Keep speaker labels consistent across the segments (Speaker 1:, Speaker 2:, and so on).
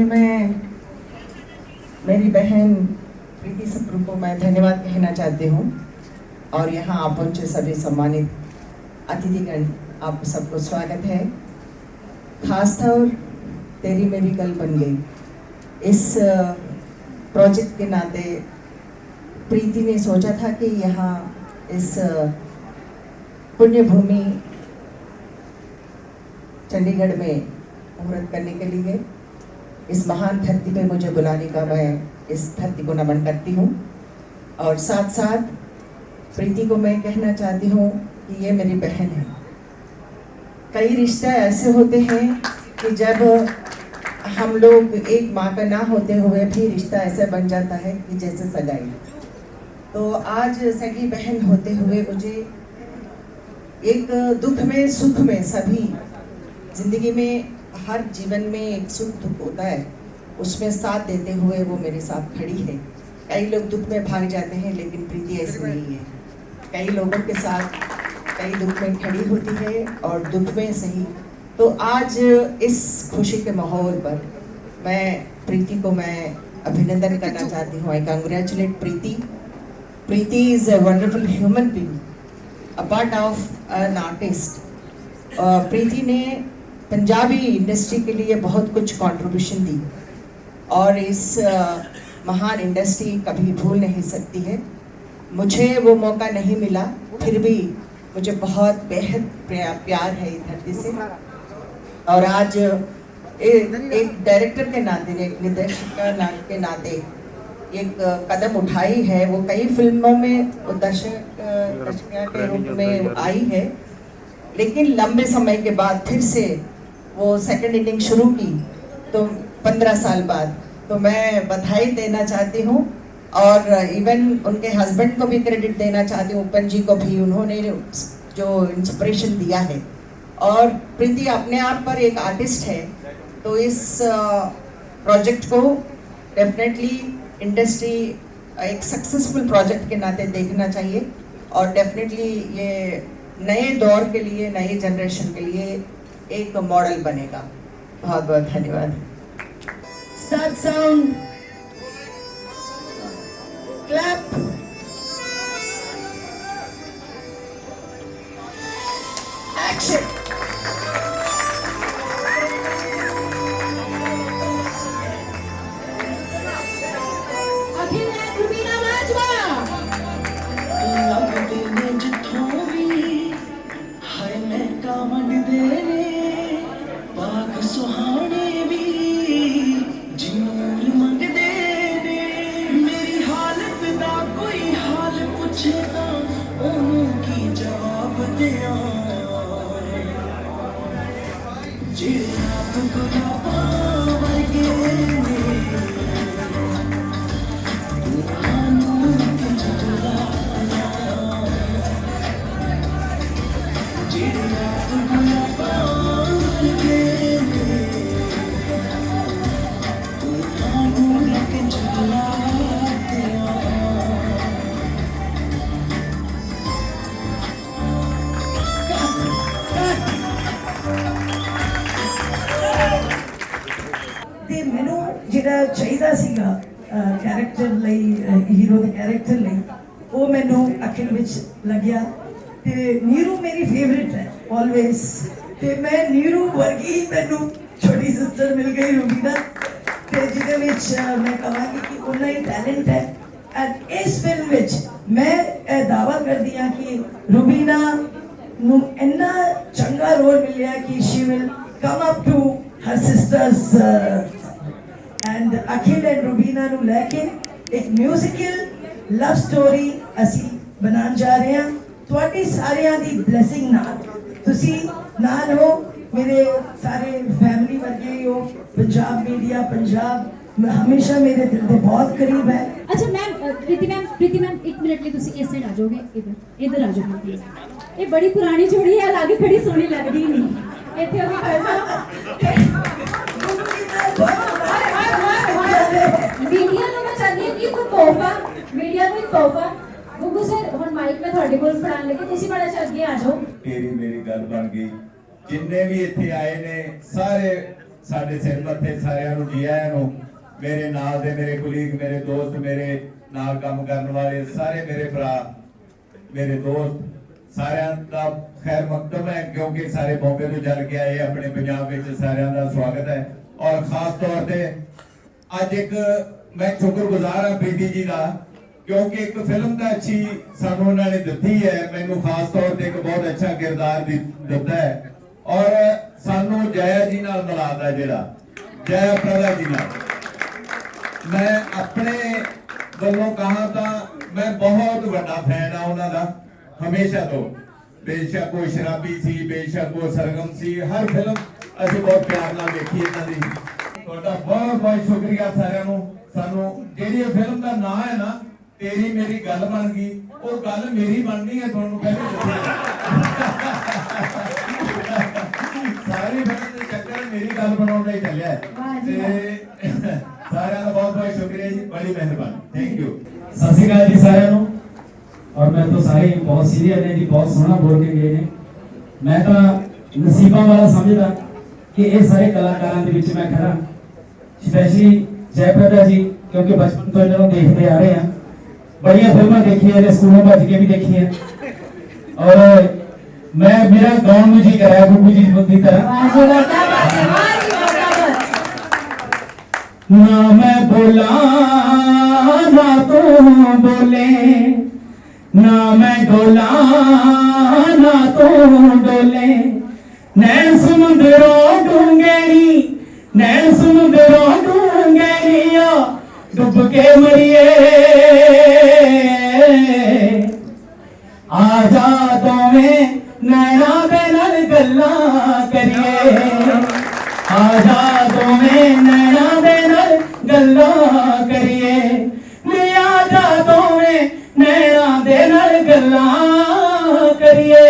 Speaker 1: मैं मेरी बहन प्रीति सप्रू को मैं धन्यवाद कहना चाहती हूँ और यहाँ आप पहुँचे सभी सम्मानित अतिथिगण, आप सबको स्वागत है। खास तौर तेरी मेरी कल बन गई इस प्रोजेक्ट के नाते प्रीति ने सोचा था कि यहाँ इस पुण्य भूमि चंडीगढ़ में मुहूर्त करने के लिए इस महान धरती पे मुझे बुलाने का मैं इस धरती को नमन करती हूँ। और साथ साथ प्रीति को मैं कहना चाहती हूँ कि ये मेरी बहन है। कई रिश्ते ऐसे होते हैं कि जब हम लोग एक माँ का ना होते हुए भी रिश्ता ऐसा बन जाता है कि जैसे सगाई। तो आज सगी बहन होते हुए मुझे एक दुख में सुख में सभी जिंदगी में हर जीवन में एक सुख दुख होता है, उसमें साथ देते हुए वो मेरे साथ खड़ी है। कई लोग दुख में भाग जाते हैं लेकिन प्रीति ऐसी नहीं है। कई लोगों के साथ कई दुख में खड़ी होती है और दुख में सही। तो आज इस खुशी के माहौल पर मैं प्रीति को मैं अभिनंदन करना चाहती हूँ। I congratulate Preeti. Preeti is a wonderful human being, a part of an artist. प्रीति ने पंजाबी इंडस्ट्री के लिए बहुत कुछ कंट्रीब्यूशन दी और इस महान इंडस्ट्री कभी भूल नहीं सकती है। मुझे वो मौका नहीं मिला, फिर भी मुझे बहुत बेहद प्यार है इस धरती से। और आज एक डायरेक्टर के नाते, एक निर्देशक के नाते एक कदम उठाई है। वो कई फिल्मों में दर्शक के रूप में आई है, लेकिन लंबे समय के बाद फिर से वो सेकंड इनिंग शुरू की, तो 15 साल बाद। तो मैं बधाई देना चाहती हूँ और इवन उनके हस्बैंड को भी क्रेडिट देना चाहती हूँ, उपन जी को भी। उन्होंने जो इंस्पिरेशन दिया है। और प्रीति अपने आप पर एक आर्टिस्ट है, तो इस प्रोजेक्ट को डेफिनेटली इंडस्ट्री एक सक्सेसफुल प्रोजेक्ट के नाते देखना चाहिए और डेफिनेटली ये नए दौर के लिए, नए जनरेशन के लिए एक मॉडल बनेगा। बहुत बहुत धन्यवाद। Start sound, clap. एक्शन। ਜਿਹੜਾ ਚਾਹੀਦਾ ਸੀਗਾ ਕੈਰੈਕਟਰ ਲਈ, ਹੀਰੋ ਦੇ ਕੈਰੈਕਟਰ ਲਈ, ਉਹ ਮੈਨੂੰ ਅਖਿਲ ਵਿੱਚ ਲੱਗਿਆ। ਤੇ ਨੀਰੂ ਮੇਰੀ ਫੇਵਰਿਟ ਹੈ ਆਲਵੇਜ਼, ਤੇ ਮੈਂ ਨੀਰੂ ਵਰਗੀ ਮੈਨੂੰ ਛੋਟੀ ਸਿਸਟਰ ਮਿਲ ਗਈ ਰੂਬੀਨਾ, ਤੇ ਜਿਹਦੇ ਵਿੱਚ ਮੈਂ ਕਹਾਂਗੀ ਕਿ ਉਹਨਾਂ ਹੀ ਟੈਲੈਂਟ ਹੈ। ਐਂਡ ਇਸ ਫਿਲਮ ਵਿੱਚ ਮੈਂ ਇਹ ਦਾਅਵਾ ਕਰਦੀ ਹਾਂ ਕਿ ਰੂਬੀਨਾ ਨੂੰ ਇੰਨਾ ਚੰਗਾ ਰੋਲ ਮਿਲਿਆ ਕਿ she will come up to her sisters. And Akhil and Rubina नू लैके एक म्यूजिकल लव स्टोरी असी बनान जा रहे हैं। तुहाडी सारियां दी ब्लेसिंग नाल, तुसी नाल हो, मेरे सारे फैमिली वर्गे हो। पंजाब मीडिया, पंजाब हमेशा मेरे दिल के बहुत करीब है।
Speaker 2: अच्छा मैम, प्रीति मैम एक मिनट लिए तुसी इस साइड आ जाओगे, इधर आ जाओगे प्लीज। ये बड़ी पुरानी जोड़ी है, आगे खड़ी सोनी लगदी नहीं। इथे अभी खड़ जाओ। मीडिया ਨੂੰ ਮੈਂ ਚਾਹਦੀ ਹਾਂ ਕਿ ਕੋਈ ਤੋਹਫਾ, मीडिया ਨੂੰ ਇੱਕ ਤੋਹਫਾ। ਗੁੱਗੂ ਸਰ ਹੁਣ ਮਾਈਕ ਮੈਂ ਤੁਹਾਡੇ ਕੋਲ ਫੜਾਉਣ ਲੱਗੀ, ਤੁਸੀਂ ਬੜਾ ਅੱਗੇ ਆ ਜਾਓ।
Speaker 3: ਤੇਰੀ ਮੇਰੀ ਗੱਲ ਬਣ ਗਈ। ਜਿੰਨੇ ਵੀ ਇੱਥੇ ਆਏ ਨੇ ਸਾਰੇ ਸਾਡੇ ਸਿਰ ਮੱਥੇ ਸਾਰਿਆਂ ਨੂੰ ਜੀ ਆਇਆਂ ਨੂੰ। ਮੇਰੇ ਨਾਲ ਦੇ ਮੇਰੇ ਕੁਲੀਗ, ਮੇਰੇ ਦੋਸਤ, ਮੇਰੇ ਨਾਲ ਕੰਮ ਕਰਨ ਵਾਲੇ ਸਾਰੇ ਮੇਰੇ ਭਰਾ, ਮੇਰੇ ਦੋਸਤ, ਸਾਰਿਆਂ ਦਾ ਖੈਰ ਮਕਦਮ है क्योंकि सारे बॉम्बे तो चल के आए अपने पंजाब में। सारिਆਂ ਦਾ स्वागत है और खास तौर पे ਅੱਜ एक मैं शुक्रगुजार हाँ प्रीति जी का क्योंकि एक फिल्म तो अच्छी सानू उन्होंने दी है, मैनू खास तौर पे एक बहुत अच्छा किरदार दिता है और सानू जया जी नाल मिलाता जिहड़ा जया प्रदा जी नाल। मैं अपने वालों कहा तो मैं बहुत बड़ा फैन हाँ उन्हां दा हमेशा तो। बेशक वो शराबी सी, बेशक वो सरगम सी, हर फिल्म असीं बहुत प्यार नाल देखी इन्हां दी। तुहाडा बहुत बहुत शुक्रिया सारिਆਂ ਨੂੰ। सानू ਜਿਹੜੀ ਇਹ फिल्म ਦਾ नाम है ना तेरी मेरी गल बन गई, वो गल मेरी बननी है तुहानू पहले दस्सिया। सारी फिल्म ਦੇ ਚੱਕਰ मेरी गल बनाउण ਦਾ ਹੀ ਚੱਲਿਆ ਹੈ ਤੇ ਸਾਰਿਆਂ ਦਾ ਬਹੁਤ ਬਹੁਤ शुक्रिया जी, बड़ी मेहरबानी, थैंक यू।
Speaker 4: सत श्री अकाल जी सारिਆਂ ਨੂੰ। और मैं तो सारे बहुत सीनियर ने जी, बहुत सोहना बोल के गए ने। मैं तो नसीबा वाला समझदा कि ये सारे कलाकारां दे विच मैं खड़ा, स्पेशली जयप्रदा जी क्योंकि बचपन तो इन्हों देखते आ रहे हैं। बड़िया फिल्मां देखी है, स्कूलों भज के भी देखी है और मैं मेरा गाउन में जी कराया गुड्डू जी की तरह। ना मैं बोला ना तू बोले, ना मैं डोला ना तू डोले, नैन समुद्रों डूंगेरी, नैन समुद्रों डूंगेरिया डूब के मरिए, आजा तो में नैना दे नाल गल्ला करिए, आजा तो में नैना दे नाल गल्ला करिए, लिया जा तो में नैना दे नाल गल्ला करिए।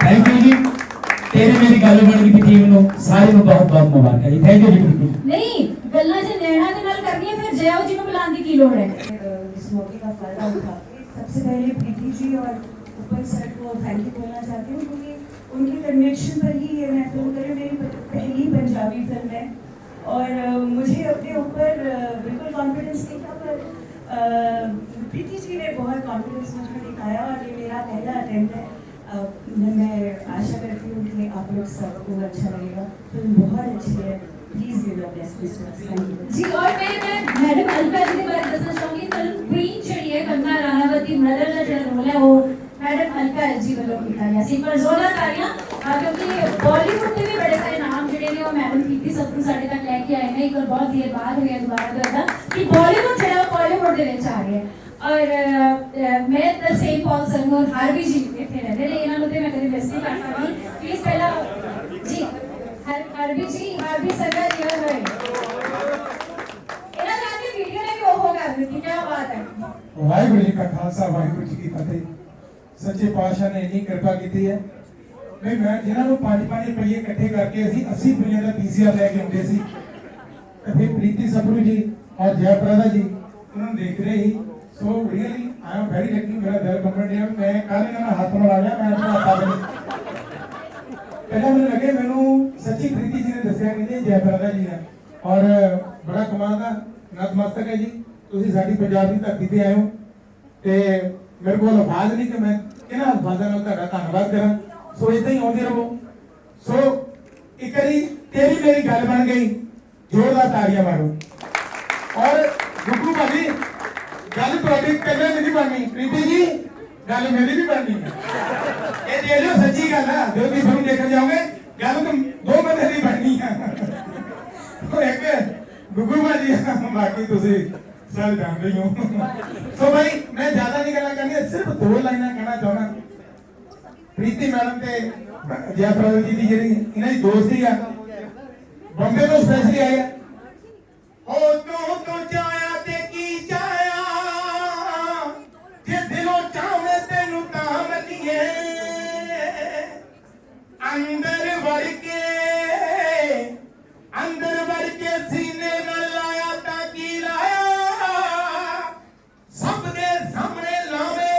Speaker 4: थैंक यू जी, तेरी मेरी गल बन गई टीम नु सारे नु बहुत बहुत मुबारक जी। थैंक यू जी।
Speaker 2: नहीं गल्ला जे नैना दे नाल करनी है फिर जया जी नु बुलाने की लोड़ है।
Speaker 5: इस मौके का फायदा उठा के सबसे पहले प्रीति जी और ऊपर सर को थैंक यू बोलना चाहती हूँ क्योंकि उनके कन्वेंशन पर ही ये मैं फिल्म करी, मेरी पहली पंजाबी फिल्म है और मुझे अपने ऊपर बिल्कुल कॉन्फिडेंस नहीं था, पर प्रीति जी ने बहुत कॉन्फिडेंस मुझे दिखाया और ये मेरा पहला अटेम्प्ट है। मैं आशा करती हूँ कि आप लोग सबको अच्छा लगेगा। फिल्म बहुत अच्छी है, please give your best wishes. Thank you
Speaker 2: ji. और मैं मैडम अलका जी के बारे में दसना चाहूंगी, फिल्म क्वीन चढ़ी है, कंगना राणावत की मदर का जो रोल है वो मैडम अलका जी वालों किया गया सी। पर जोरदार तालियां क्योंकि बॉलीवुड के भी बड़े सारे नाम ਜਿਹੜੇ ਨੇ ਉਹ ਮੈਡਮ ਕੀਤੀ ਸਭ ਨੂੰ ਸਾਡੇ ਤੱਕ ਲੈ ਕੇ ਆਏ ਨੇ। ਇੱਕ ਬਹੁਤ ਦੇਰ ਬਾਅਦ ਹੋਇਆ ਦੁਬਾਰਾ ਤੋਂ ਕਿ बॉलीवुड ਜਿਹੜਾ बॉलीवुड ਦੇ ਵਿੱਚ ਆ ਗਿਆ। और मैं तो सेंट पॉल संग और हार्वी जी इतने रहते हैं, लेकिन उन्होंने मैं कभी मिस नहीं कर सकती। प्लीज पहला जी हार्वी जी, हार्वी सगा जी और इन्होंने आके वीडियो ने भी ओहो कर दी, क्या बात है।
Speaker 6: वाहिगुरू जी का खालसा वाहिगुरू जी की फतेह। सच्चे पातशाह ने इतनी कृपा की है भी मैं जिन्होंने 5-5 रुपये इकट्ठे करके असी 80 रुपये का पीसीआर लैके आते सी, फिर प्रीति सपरू जी और जयप्रदा जी उन्होंने देख रहे ही। So really I am very lucky, मेरा दिल कंबन गया। मैं कल इन्होंने हाथ मिला लिया, मैं अपना हाथ पहले मैंने लगे मैनू सच्ची प्रीति जी ने दसिया कि जयप्रदा जी है और बड़ा कमाल का नतमस्तक है जी। तुसीं साडी पंजाब दी धरती ते आए हो ते मेरे को लफाज नहीं कि मैं किन्हां लफाजां नाल तुहाडा धन्नवाद करा। सो इदां ही आउंदे रहो। सो एक बारी तेरी मेरी गल बन गई, जोरदार ताड़ियां मारो। और गुग्गू भाजी गल तुहाडी कल्ले नहीं बननी, प्रीति जी गल मेरी भी बननी है। ये देख लो सच्ची गल है, जो भी फिल्म देखने जाओगे गल तो 2 बंदे दी बननी है। तो एक गुग्गू भाजी बाकी तुसीं सब जान रही हो। तो भाई मैं ज्यादा नहीं गल्लां करनी, सिर्फ 2 लाइनां कहना चाहना। प्रीति मैडम ते जयप्रदा जी दी जेहड़ी इन्हां दी दोस्ती है, बॉम्बे तो स्पेशली आए ओ तो जाया ते की जाया जे दिलों चाहे तेनू तां मन्नीए, अंदर वड़ के सीने नाल लाया तां की लाया, सब दे सामने लावे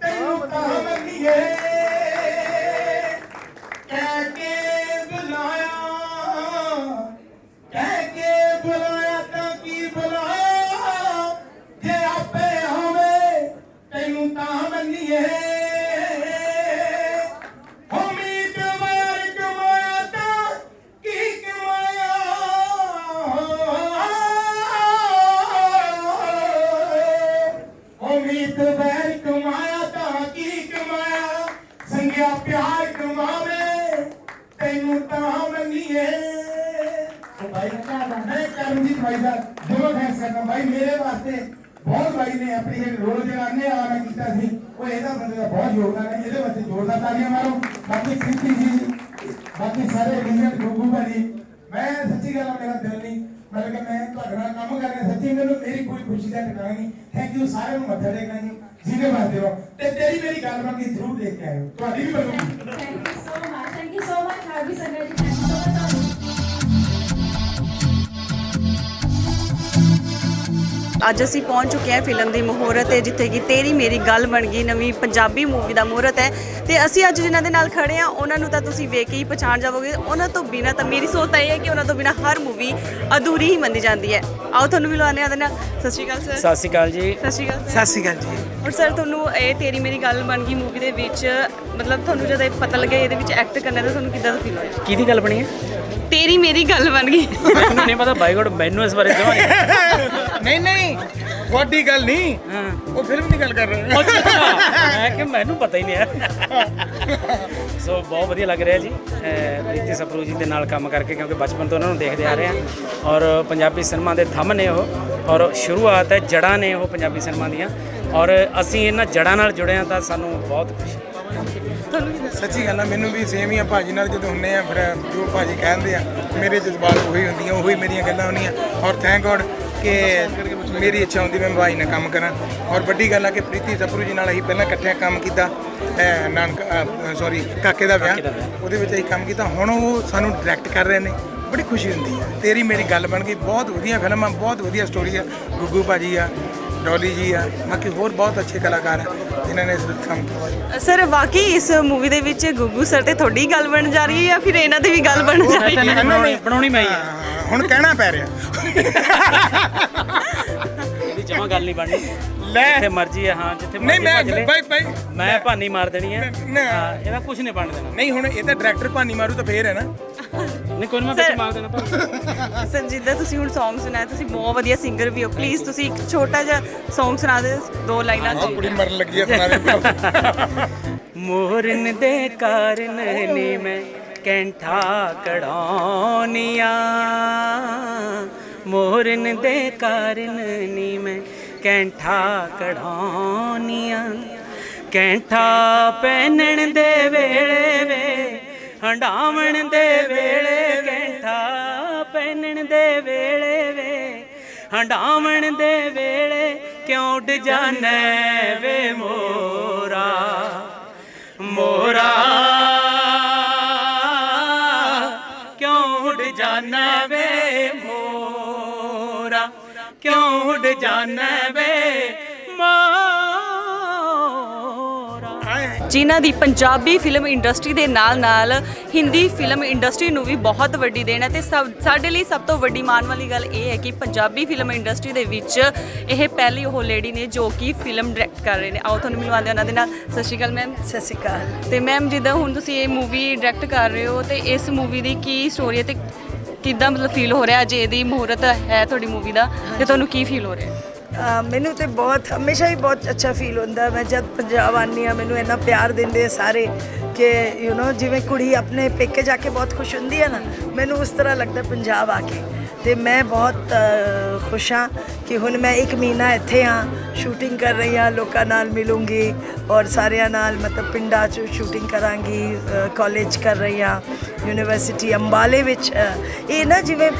Speaker 6: तेनू तां मन्नीए, कह के बुलाया ਮੰਗਿਆ ਪਿਆਰ ਕਮਾਵੇ ਤੈਨੂੰ ਤਾਂ ਮੰਨੀਏ भाई मैं करमजीत भाई साहब दोनों थैंक्स करना भाई मेरे वास्ते बहुत भाई ने अपनी एक रोल जगाने आना कीता सी वो ਇਹਦਾ ਬੰਦੇ ਦਾ ਬਹੁਤ ਯੋਗਦਾਨ ਹੈ ਇਹਦੇ ਵਾਸਤੇ ਜ਼ੋਰਦਾਰ ਤਾਲੀਆਂ ਮਾਰੋ ਬਾਕੀ ਪ੍ਰੀਤੀ ਜੀ ਬਾਕੀ ਸਾਰੇ ਲੀਡਰ ਗੁੱਗੂ ਭਾਜੀ ਮੈਂ ਸੱਚੀ ਗੱਲ ਮੇਰਾ ਦਿਲ ਨਹੀਂ ਮਤਲਬ ਕਿ ਮੈਂ ਤੁਹਾਡੇ ਨਾਲ ਕੰਮ ਕਰ ਰਿਹਾ ਸੱਚੀ ਮੈਨੂੰ ਮੇਰੀ ਕੋਈ ਖੁਸ਼ੀ ਦਾ ਟਿਕਾਣਾ ਨਹੀਂ ਥੈਂਕ ਯੂ ਸਾਰਿਆਂ ਨੂੰ ਮੱਥਾ ਟੇਕਣਾ ਜੀ ਜਿਹਦੇ ਵਾਸਤੇ ਹੋ ਤੇ ਤੇਰੀ ਮੇਰੀ ਗੱਲ ਬਾਕੀ ਜ਼ਰੂਰ ਦੇਖ ਕੇ ਆਇਓ ਤੁਹਾਡੀ ਵੀ ਬਣੂਗੀ
Speaker 2: thank you so much Harvi Sanjay ji thank you so much
Speaker 7: ਅੱਜ ਅਸੀਂ ਪਹੁੰਚ ਚੁੱਕੇ ਹਾਂ ਫਿਲਮ ਦੀ ਮੁਹੂਰਤ ਹੈ ਜਿੱਥੇ ਕਿ ਤੇਰੀ ਮੇਰੀ ਗੱਲ ਬਣ ਗਈ ਨਵੀਂ ਪੰਜਾਬੀ ਮੂਵੀ ਦਾ ਮੁਹੂਰਤ ਹੈ ਤੇ ਅਸੀਂ ਅੱਜ ਜਿਨ੍ਹਾਂ ਦੇ ਨਾਲ ਖੜੇ ਹਾਂ ਉਹਨਾਂ ਨੂੰ ਤਾਂ ਤੁਸੀਂ ਵੇਖ ਕੇ ਹੀ ਪਛਾਣ ਜਾਵੋਗੇ ਉਹਨਾਂ ਤੋਂ ਬਿਨਾਂ ਤਾਂ ਮੇਰੀ ਸੋਚ ਤਾਂ ਇਹ ਹੈ ਕਿ ਉਹਨਾਂ ਤੋਂ ਬਿਨਾਂ ਹਰ ਮੂਵੀ ਅਧੂਰੀ ਹੀ ਮੰਨੀ ਜਾਂਦੀ ਹੈ ਆਓ ਤੁਹਾਨੂੰ ਮਿਲਵਾਉਂਦੇ ਹਾਂ ਉਹਦੇ ਨਾਲ ਸਤਿ ਸ਼੍ਰੀ ਅਕਾਲ ਸਰ
Speaker 8: ਸਤਿ ਸ਼੍ਰੀ ਅਕਾਲ ਜੀ
Speaker 7: ਸਤਿ ਸ਼੍ਰੀ ਅਕਾਲ
Speaker 8: ਸਤਿ ਸ਼੍ਰੀ ਅਕਾਲ ਜੀ
Speaker 7: ਔਰ ਸਰ ਤੁਹਾਨੂੰ ਇਹ ਤੇਰੀ ਮੇਰੀ ਗੱਲ ਬਣ ਗਈ ਮੂਵੀ ਦੇ ਵਿੱਚ ਮਤਲਬ ਤੁਹਾਨੂੰ ਜਦੋਂ ਇਹ ਪਤਾ ਲੱਗਿਆ ਇਹਦੇ ਵਿੱਚ ਐਕਟ ਕਰਨਾ ਤਾਂ ਤੁਹਾਨੂੰ ਕਿੱਦਾਂ ਦਾ ਫੀਲ ਹੋਇਆ
Speaker 8: ਕਿਹਦੀ ਗੱਲ ਬਣੀ ਹੈ
Speaker 7: ਤੇਰੀ ਮੇਰੀ ਗੱਲ ਬਣ ਗਈ
Speaker 8: ਮੈਨੂੰ ਨਹੀਂ ਪਤਾ ਬਾਈ ਗੋਡ ਮੈਨੂੰ ਇਸ ਬਾਰੇ ਜਮਾ
Speaker 6: ਨਹੀਂ ਨਹੀਂ ਤੁਹਾਡੀ ਗੱਲ ਨਹੀਂ
Speaker 8: ਹਾਂ
Speaker 6: ਉਹ ਫਿਲਮ ਦੀ ਗੱਲ ਕਰ ਰਹੇ
Speaker 8: ਮੈਂ ਕਿ ਮੈਨੂੰ ਪਤਾ ਹੀ ਨਹੀਂ ਹੈ ਸੋ ਬਹੁਤ ਵਧੀਆ ਲੱਗ ਰਿਹਾ ਜੀ ਪ੍ਰੀਤੀ ਸਪਰੂ ਜੀ ਦੇ ਨਾਲ ਕੰਮ ਕਰਕੇ ਕਿਉਂਕਿ ਬਚਪਨ ਤੋਂ ਉਹਨਾਂ ਨੂੰ ਦੇਖਦੇ ਆ ਰਹੇ ਹਾਂ ਔਰ ਪੰਜਾਬੀ ਸਿਨੇਮਾ ਦੇ ਥੰਮ ਨੇ ਉਹ ਔਰ ਸ਼ੁਰੂਆਤ ਹੈ ਜੜ੍ਹਾਂ ਨੇ ਉਹ ਪੰਜਾਬੀ ਸਿਨੇਮਾ ਦੀਆਂ ਔਰ ਅਸੀਂ ਇਹਨਾਂ ਜੜ੍ਹਾਂ ਨਾਲ ਜੁੜੇ ਹਾਂ ਤਾਂ ਸਾਨੂੰ ਬਹੁਤ ਖੁਸ਼ੀ
Speaker 6: ਸੱਚੀ ਗੱਲ ਆ ਮੈਨੂੰ ਵੀ ਸੇਮ ਹੀ ਆ ਭਾਜੀ ਨਾਲ ਜਦੋਂ ਹੁੰਨੇ ਆ ਫਿਰ ਜੋ ਭਾਜੀ ਕਹਿੰਦੇ ਆ ਮੇਰੇ ਜਜ਼ਬਾਤ ਉਹੀ ਹੁੰਦੀਆਂ ਉਹੀ ਮੇਰੀਆਂ ਗੱਲਾਂ ਹੁੰਦੀਆਂ ਔਰ ਥੈਂਕ ਗੋਡ ਕਿ ਮੇਰੀ ਇੱਛਾ ਹੁੰਦੀ ਮੈਂ ਭਾਈ ਨਾਲ ਕੰਮ ਕਰਾਂ ਔਰ ਵੱਡੀ ਗੱਲ ਆ ਕਿ ਪ੍ਰੀਤੀ ਸਪਰੂ ਜੀ ਨਾਲ ਅਸੀਂ ਪਹਿਲਾਂ ਇਕੱਠੇ ਕੰਮ ਕੀਤਾ ਕਾਕੇ ਦਾ ਵਿਆਹ ਉਹਦੇ ਵਿੱਚ ਅਸੀਂ ਕੰਮ ਕੀਤਾ ਹੁਣ ਉਹ ਸਾਨੂੰ ਡਾਇਰੈਕਟ ਕਰ ਰਹੇ ਨੇ ਬੜੀ ਖੁਸ਼ੀ ਹੁੰਦੀ ਹੈ ਤੇਰੀ ਮੇਰੀ ਗੱਲ ਬਣ ਗਈ ਬਹੁਤ ਵਧੀਆ ਫਿਲਮ ਆ ਬਹੁਤ ਵਧੀਆ ਸਟੋਰੀ ਆ ਗੁੱਗੂ ਭਾਜੀ ਆ ਡੋਲੀ ਜੀ ਆ ਬਾਕੀ ਹੋਰ ਬਹੁਤ ਅੱਛੇ ਕਲਾਕਾਰ ਆ ਜਿਨ੍ਹਾਂ ਨੇ ਇਸ ਵਿੱਚ ਕੰਮ ਕੀਤਾ
Speaker 7: ਸਰ ਵਾਕਈ ਇਸ ਮੂਵੀ ਦੇ ਵਿੱਚ ਗੁੱਗੂ ਸਰ ਤੇ ਤੁਹਾਡੀ ਗੱਲ ਬਣ ਜਾ ਰਹੀ ਹੈ ਜਾਂ ਫਿਰ ਇਹਨਾਂ ਦੀ ਵੀ ਗੱਲ ਬਣ ਜਾ ਰਹੀ ਹੈ
Speaker 8: ਬਣਾਉਣੀ ਮੈਂ ਹੀ ਹੈ
Speaker 6: ਹੁਣ ਕਹਿਣਾ ਪੈ ਰਿਹਾ
Speaker 8: ਇਹਦੀ ਜਮਾ ਗੱਲ ਨਹੀਂ ਬਣਨੀ
Speaker 6: ਲੈ
Speaker 8: ਜਿੱਥੇ ਮਰਜ਼ੀ ਹੈ ਹਾਂ ਜਿੱਥੇ
Speaker 6: ਨਹੀਂ
Speaker 8: ਮਰਜ਼ੀ
Speaker 6: ਮੈਂ
Speaker 8: ਭੱਜ ਲੈ
Speaker 6: ਬਾਈ
Speaker 8: ਮੈਂ ਭਾਨੀ ਮਾਰ ਦੇਣੀ ਹੈ
Speaker 6: ਨਾ।
Speaker 8: ਹਾਂ ਇਹਦਾ ਕੁਝ ਨਹੀਂ ਬਣ ਦੇਣਾ
Speaker 6: ਨਹੀਂ ਹੁਣ ਇਹ ਤਾਂ ਡਾਇਰੈਕਟਰ ਭਾਨੀ ਮਾਰੂ ਤਾਂ ਫੇਰ ਹੈ ਨਾ
Speaker 8: ਨਹੀਂ ਕੋਈ ਮੈਂ ਵਿੱਚ ਮਾਰ ਦੇਣਾ ਭਾਵੇਂ
Speaker 7: ਸਰ ਜਿੱਦਾਂ ਤੁਸੀਂ ਹੁਣ Song ਸੁਣਾਇਆ ਤੁਸੀਂ ਬਹੁਤ ਵਧੀਆ ਸਿੰਗਰ ਵੀ ਹੋ ਪਲੀਜ਼ ਤੁਸੀਂ ਇੱਕ ਛੋਟਾ ਜਿਹਾ Song ਸੁਣਾ ਦਿਓ 2 ਲਾਈਨਾਂ
Speaker 6: ਆਹ ਕੁੜੀ ਮਰਨ ਲੱਗੀ ਆ ਸੁਣਾ
Speaker 8: ਮੋਰਨ ਦੇ ਕਾਰਨ ਨੇ ਮੈਂ ਕੈਂਠਾ ਕਢਾਉਣੀਆਂ ਮੋਰਨ ਦੇ ਕਾਰਨ ਨੀ ਮੈਂ ਕੈਂਠਾ ਕਢਾਉਣੀਆਂ ਕੈਂਠਾ ਪਹਿਨਣ ਦੇ ਵੇਲੇ ਵੇ ਹੰਡਾਵਣ ਦੇ ਵੇਲੇ ਕੈਂਠਾ ਪਹਿਨਣ ਦੇ ਵੇਲੇ ਵੇ ਹੰਡਾਵਣ ਦੇ ਵੇਲੇ ਕਿਉਂ ਉੱਡ ਜਾਣੈ ਵੇ ਮੋਰਾ ਮੋਰਾ ਕਿਉਂ ਉੱਡ ਜਾਣੈ ਵੇ ਮੋਰਾ ਕਿਉਂ ਉੱਡ ਜਾਣੈ ਵੇ ਮੋਰਾ
Speaker 7: ਜਿਨ੍ਹਾਂ ਦੀ ਪੰਜਾਬੀ ਫਿਲਮ ਇੰਡਸਟਰੀ ਦੇ ਨਾਲ ਹਿੰਦੀ ਫਿਲਮ ਇੰਡਸਟਰੀ ਨੂੰ ਵੀ ਬਹੁਤ ਵੱਡੀ ਦੇਣ ਹੈ ਤੇ ਸਾਡੇ ਲਈ ਸਭ ਤੋਂ ਵੱਡੀ ਮਾਣ ਵਾਲੀ ਗੱਲ ਇਹ ਹੈ ਕਿ ਪੰਜਾਬੀ ਫਿਲਮ ਇੰਡਸਟਰੀ ਦੇ ਵਿੱਚ ਇਹ ਪਹਿਲੀ ਉਹ ਲੇਡੀ ਨੇ ਜੋ ਕਿ ਫਿਲਮ ਡਾਇਰੈਕਟ ਕਰ ਰਹੇ ਨੇ ਆਓ ਤੁਹਾਨੂੰ ਮਿਲਵਾਉਂਦੇ ਉਹਨਾਂ ਦੇ ਨਾਲ ਸਤਿ ਸ਼੍ਰੀ ਅਕਾਲ ਮੈਮ
Speaker 9: ਸਤਿ ਸ਼੍ਰੀ ਅਕਾਲ
Speaker 7: ਤੇ ਮੈਮ ਜਿੱਦਾਂ ਹੁਣ ਤੁਸੀਂ ਇਹ ਮੂਵੀ ਡਾਇਰੈਕਟ ਕਰ ਰਹੇ ਹੋ ਤੇ ਇਸ ਮੂਵੀ ਦੀ ਕੀ ਸਟੋਰੀ ਹੈ ਤੇ ਕਿੱਦਾਂ ਮਤਲਬ ਫੀਲ ਹੋ ਰਿਹਾ ਅੱਜ ਇਹਦੀ ਮੁਹੂਰਤ ਹੈ ਤੁਹਾਡੀ ਮੂਵੀ ਦਾ ਤੇ ਤੁਹਾਨੂੰ ਕੀ ਫੀਲ ਹੋ ਰਿਹਾ
Speaker 9: ਮੈਨੂੰ ਤੇ ਬਹੁਤ ਹਮੇਸ਼ਾ ਹੀ ਬਹੁਤ ਅੱਛਾ ਫੀਲ ਹੁੰਦਾ ਮੈਂ ਜਦ ਪੰਜਾਬ ਆਉਂਦੀ ਹਾਂ ਮੈਨੂੰ ਇੰਨਾ ਪਿਆਰ ਦਿੰਦੇ ਆ ਸਾਰੇ ਕਿ ਯੂ نو ਜਿਵੇਂ ਕੁੜੀ ਆਪਣੇ ਪੇਕੇ ਜਾ ਕੇ ਬਹੁਤ ਖੁਸ਼ ਹੁੰਦੀ ਹੈ ਨਾ ਮੈਨੂੰ ਉਸ ਤਰ੍ਹਾਂ ਲੱਗਦਾ ਪੰਜਾਬ ਆ ਕੇ ਤੇ ਮੈਂ ਬਹੁਤ ਖੁਸ਼ ਹਾਂ ਕਿ ਹੁਣ ਮੈਂ 1 ਮਹੀਨਾ ਇੱਥੇ ਹਾਂ ਸ਼ੂਟਿੰਗ ਕਰ ਰਹੀ ਹਾਂ ਲੋਕਾਂ ਨਾਲ ਮਿਲੂੰਗੀ ਔਰ ਸਾਰਿਆਂ ਨਾਲ ਮਤਲਬ ਪਿੰਡਾਂ 'ਚ ਸ਼ੂਟਿੰਗ ਕਰਾਂਗੀ ਕਾਲਜ ਕਰ ਰਹੀ ਹਾਂ ਯੂਨੀਵਰਸਿਟੀ ਅੰਬਾਲੇ ਵਿੱਚ ਇਹ ਨਾ ਜਿਵੇਂ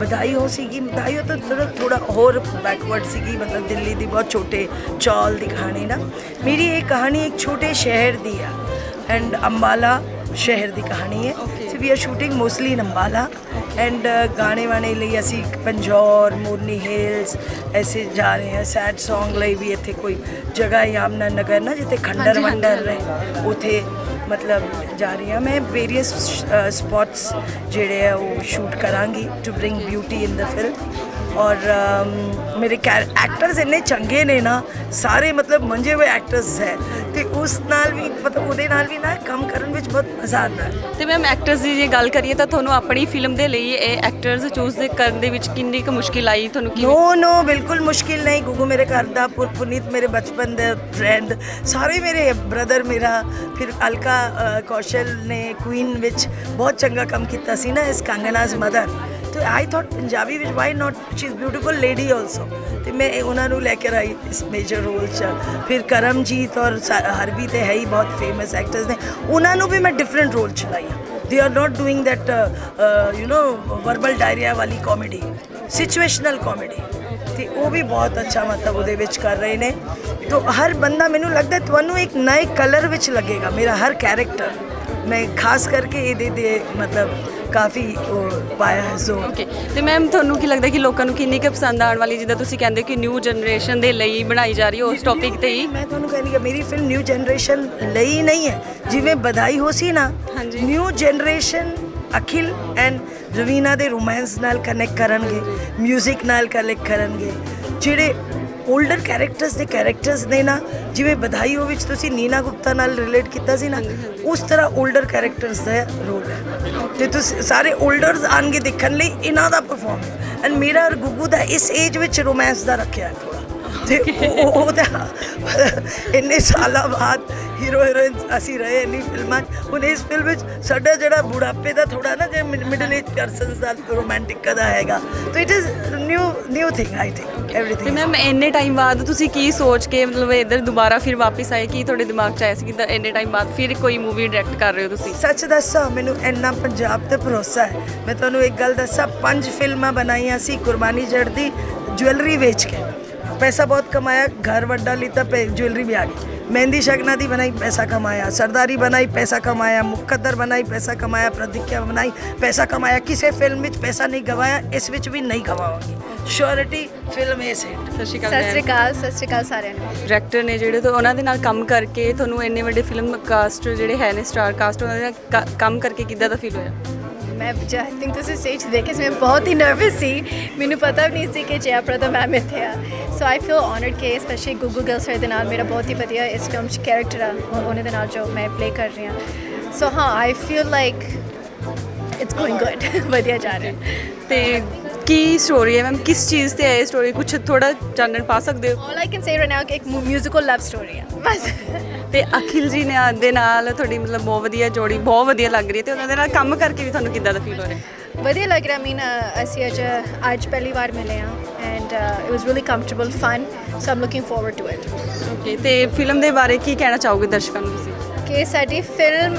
Speaker 9: ਬਧਾਈ ਹੋ ਸੀਗੀ ਬਧਾਈ ਹੋ ਤਾਂ ਥੋੜਾ ਹੋਰ ਬੈਕਵਰਡ ਸੀਗੀ ਮਤਲਬ ਦਿੱਲੀ ਦੀ ਬਹੁਤ ਛੋਟੇ ਚੌਲ ਦੀ ਕਹਾਣੀ ਨਾ ਮੇਰੀ ਇਹ ਕਹਾਣੀ ਇੱਕ ਛੋਟੇ ਸ਼ਹਿਰ ਦੀ ਆ ਐਂਡ ਅੰਬਾਲਾ शहर की कहानी है so we are shooting mostly in Ambala and गाने वाने लिए असी पंजौर मोरनी हिल्स ऐसे जा रहे हैं सैड सॉन्ग ਲਈ भी इत्थे कोई जगह यामना नगर ना जिते खंडर वंडर रहे उथे मतलब जा रही हाँ मैं वेरियस स्पॉट्स जेड़े है वो शूट करांगी to bring beauty in the film और मेरे एक्टर्स इन्ने चंगे ने ना सारे मतलब मंजे हुए एक्टर्स है तो उस नाल भी मतलब ਉਹਦੇ ਨਾਲ ਵੀ ਨਾ ਕੰਮ ਕਰਨ ਵਿੱਚ ਬਹੁਤ ਮਜ਼ਾ ਆਉਂਦਾ ਹੈ।
Speaker 7: ਤੇ ਮੈਮ ਐਕਟਰਸ ਦੀ ਜੇ ਗੱਲ ਕਰੀਏ ਤਾਂ ਤੁਹਾਨੂੰ ਆਪਣੀ ਫਿਲਮ ਦੇ ਲਈ ਇਹ ਐਕਟਰਸ ਚੂਜ਼ ਕਰਨ ਦੇ ਵਿੱਚ ਕਿੰਨੀ ਕੁ ਮੁਸ਼ਕਿਲ ਆਈ ਤੁਹਾਨੂੰ?
Speaker 9: नो बिल्कुल मुश्किल नहीं। गुगू मेरे घर दा पुनीत मेरे बचपन दे फ्रेंड सारे मेरे ब्रदर मेरा फिर अलका कौशल ने क्वीन विच बहुत चंगा काम किया सी ना इस कंगना's मदर तो I thought Punjabi which why not she is beautiful lady also तो मैं उन्होंने लैके आई इस मेजर रोल च। फिर करमजीत और हरबी तो है ही बहुत फेमस एक्टर्स ने उन्होंने भी मैं डिफरेंट रोल चलाई। They are not doing that you know verbal diarrhoea वाली कॉमेडी सिचुएशनल कॉमेडी ਤੇ ਉਹ ਵੀ ਬਹੁਤ ਅੱਛਾ ਮਤਲਬ ਉਹਦੇ ਵਿੱਚ ਕਰ ਰਹੇ ਨੇ। तो हर बंदा मैनू लगता है ਤੁਹਾਨੂੰ एक नए कलर ਵਿੱਚ लगेगा मेरा हर कैरेक्टर मैं खास करके ਇਹਦੇ ਦੇ मतलब ਕਾਫੀ ਪਾਇਆ ਹੈ ਜ਼ੋਰ।
Speaker 7: ਓਕੇ ਤੇ ਮੈਮ ਤੁਹਾਨੂੰ ਕੀ ਲੱਗਦਾ ਕਿ ਲੋਕਾਂ ਨੂੰ ਕਿੰਨੀ ਕੁ ਪਸੰਦ ਆਉਣ ਵਾਲੀ, ਜਿੱਦਾਂ ਤੁਸੀਂ ਕਹਿੰਦੇ ਕਿ ਨਿਊ ਜਨਰੇਸ਼ਨ ਦੇ ਲਈ ਬਣਾਈ ਜਾ ਰਹੀ ਹੈ ਉਸ ਟੌਪਿਕ ਤੇ ਹੀ?
Speaker 9: ਮੈਂ ਤੁਹਾਨੂੰ ਕਹਿੰਦੀ ਹਾਂ ਮੇਰੀ ਫਿਲਮ ਨਿਊ ਜਨਰੇਸ਼ਨ ਲਈ ਨਹੀਂ ਹੈ। ਜਿਵੇਂ ਬਧਾਈ ਹੋ ਸੀ ਨਾ new generation Akhil and Raveena ਦੇ ਰੋਮਾਂਸ ਨਾਲ ਕਨੈਕਟ ਕਰਨਗੇ, ਮਿਊਜ਼ਿਕ ਨਾਲ ਕਨੈਕਟ ਕਰਨਗੇ। ਜਿਹੜੇ 올ਡਰ ਕੈਰੈਕਟਰਸ ਨੇ ਨਾ ਜਿਵੇਂ ਬਧਾਈਓ ਵਿੱਚ ਤੁਸੀਂ ਨੀਨਾ ਗੁਪਤਾ ਨਾਲ ਰਿਲੇਟ ਕੀਤਾ ਸੀ ਨਾ ਉਸ ਤਰ੍ਹਾਂ 올ਡਰ ਕੈਰੈਕਟਰਸ ਦਾ ਰੋਲ ਹੈ ਤੇ ਤੁਸੀਂ ਸਾਰੇ 올ਡਰਸ ਆਣਗੇ ਦੇਖਣ ਲਈ ਇਹਨਾਂ ਦਾ ਪਰਫਾਰਮੈਂਸ। ਐਂਡ ਮੇਰਾ ਔਰ ਗੁੱਗੂ ਦਾ ਇਸ ਏਜ ਵਿੱਚ ਰੋਮਾਂਸ ਦਾ ਰੱਖਿਆ ਹੈ ਥੋੜ੍ਹਾ ਤੇ ਉਹਦਾ ਇੰਨੇ ਸਾਲਾਂ ਬਾਅਦ ਹੀਰੋ ਹੀਰੋਇਨ ਅਸੀਂ ਰਹੇ ਇੰਨੀ ਫਿਲਮਾਂ 'ਚ। ਹੁਣ ਇਸ ਫਿਲਮ ਵਿੱਚ ਸਾਡਾ ਜਿਹੜਾ ਬੁਢਾਪੇ ਦਾ ਥੋੜ੍ਹਾ ਨਾ ਜੇ ਮਿਡਲ ਏਜ ਪਰਸਨਸ ਦਾ ਰੋਮਾਂਟਿਕ ਦਾ ਹੈਗਾ ਤਾਂ it is new thing I think everything.
Speaker 7: ਤੇ ਮੈਮ ਇੰਨੇ ਟਾਈਮ ਬਾਅਦ ਤੁਸੀਂ ਕੀ ਸੋਚ ਕੇ ਮਤਲਬ ਇੱਧਰ ਦੁਬਾਰਾ ਫਿਰ ਵਾਪਸ ਆਏ, ਕੀ ਤੁਹਾਡੇ ਦਿਮਾਗ 'ਚ ਆਇਆ ਸੀ ਕਿ ਇੰਨੇ ਟਾਈਮ ਬਾਅਦ ਫਿਰ ਕੋਈ ਮੂਵੀ ਡਾਇਰੈਕਟ ਕਰ ਰਹੇ ਹੋ ਤੁਸੀਂ?
Speaker 9: ਸੱਚ ਦੱਸਾਂ ਮੈਨੂੰ ਇੰਨਾ ਪੰਜਾਬ ਤੇ ਭਰੋਸਾ ਹੈ। ਮੈਂ ਤੁਹਾਨੂੰ ਇੱਕ ਗੱਲ ਦੱਸਾਂ 5 ਫਿਲਮਾਂ ਬਣਾਈਆਂ ਸੀ ਕੁਰਬਾਨੀ ਜੱਟ ਦੀ ज्वेलरी बेच के पैसा बहुत कमाया, घर वड्डा लीता ज्वेलरी भी आ गई। मेहंदी शगना दी बनाई पैसा कमाया, सरदारी बनाई पैसा कमाया, मुकद्दर बनाई पैसा कमाया, प्रतिज्ञा बनाई पैसा कमाया। किसी फिल्म में पैसा नहीं गवाया, इस विच भी नहीं गवावांगी। Surety film is hit.
Speaker 7: ਸਤਿ ਸ਼੍ਰੀ ਅਕਾਲ
Speaker 10: ਸਾਰਿਆਂ ਨੂੰ।
Speaker 7: ਡਾਇਰੈਕਟਰ ਨੇ ਜਿਹੜੇ ਤੋਂ ਉਹਨਾਂ ਦੇ ਨਾਲ ਕੰਮ ਕਰਕੇ ਤੁਹਾਨੂੰ ਇੰਨੇ ਵੱਡੇ ਫਿਲਮ ਕਾਸਟ ਜਿਹੜੇ ਹੈ ਨੇ ਸਟਾਰ ਕਾਸਟ ਉਹਨਾਂ ਦੇ ਨਾਲ ਕੰਮ ਕਰਕੇ ਕਿੱਦਾਂ ਦਾ ਫੀਲ ਹੋਇਆ?
Speaker 10: ਮੈਂ ਆਈ ਥਿੰਕ ਤੁਸੀਂ ਸਟੇਜ ਦੇਖ ਕੇ ਮੈਂ ਬਹੁਤ ਹੀ ਨਰਵਸ ਸੀ। ਮੈਨੂੰ ਪਤਾ ਵੀ ਨਹੀਂ ਸੀ ਕਿ ਜਯਾ ਪ੍ਰਦਾ ਮੈਮ ਇੱਥੇ ਆ। ਸੋ ਆਈ ਫੀਲ ਆਨਰਡ ਕਿ ਸਪੈਸ਼ਲੀ ਗੁੱਗੂ ਗਿੱਲ ਸਰ ਦੇ ਨਾਲ ਮੇਰਾ ਬਹੁਤ ਹੀ ਵਧੀਆ ਇਸ ਫਿਲਮ 'ਚ ਕੈਰੈਕਟਰ ਆ ਉਹਨਾਂ ਦੇ ਨਾਲ ਜੋ ਮੈਂ ਪਲੇ ਕਰ ਰਹੀ ਹਾਂ। ਸੋ ਹਾਂ I feel like it's going good ਵਧੀਆ ਜਾ ਰਿਹਾ।
Speaker 7: ਤੇ ਕੀ ਸਟੋਰੀ ਹੈ ਮੈਮ, ਕਿਸ ਚੀਜ਼ ਤੇ ਹੈ ਇਹ ਸਟੋਰੀ, ਕੁਛ ਥੋੜਾ ਚਾਨਣ ਪਾ ਸਕਦੇ ਹੋ?
Speaker 10: ਆਲ I can say right now ਕਿ ਇੱਕ ਮਿਊਜ਼ੀਕਲ ਲਵ ਸਟੋਰੀ ਆ ਬਸ।
Speaker 7: ਤੇ ਅਖਿਲ ਜੀ ਨੇ ਦੇ ਨਾਲ ਤੁਹਾਡੀ ਮਤਲਬ ਬਹੁਤ ਵਧੀਆ ਜੋੜੀ, ਬਹੁਤ ਵਧੀਆ ਲੱਗ ਰਹੀ ਹੈ ਤੇ ਉਹਨਾਂ ਦੇ ਨਾਲ ਕੰਮ ਕਰਕੇ ਵੀ ਤੁਹਾਨੂੰ ਕਿੱਦਾਂ ਦਾ ਫੀਲ ਹੋ ਰਿਹਾ?
Speaker 10: ਵਧੀਆ ਲੱਗ ਰਿਹਾ। ਮੀਨ ਅਸੀਂ ਅੱਜ ਪਹਿਲੀ ਵਾਰ ਮਿਲੇ ਹਾਂ and it was really comfortable fun so I'm looking forward to it.
Speaker 7: Okay ਤੇ ਫਿਲਮ ਦੇ ਬਾਰੇ ਕੀ ਕਹਿਣਾ ਚਾਹੋਗੇ ਦਰਸ਼ਕਾਂ ਨੂੰ ਤੁਸੀਂ?
Speaker 10: ਕਿ ਸਾਡੀ ਫਿਲਮ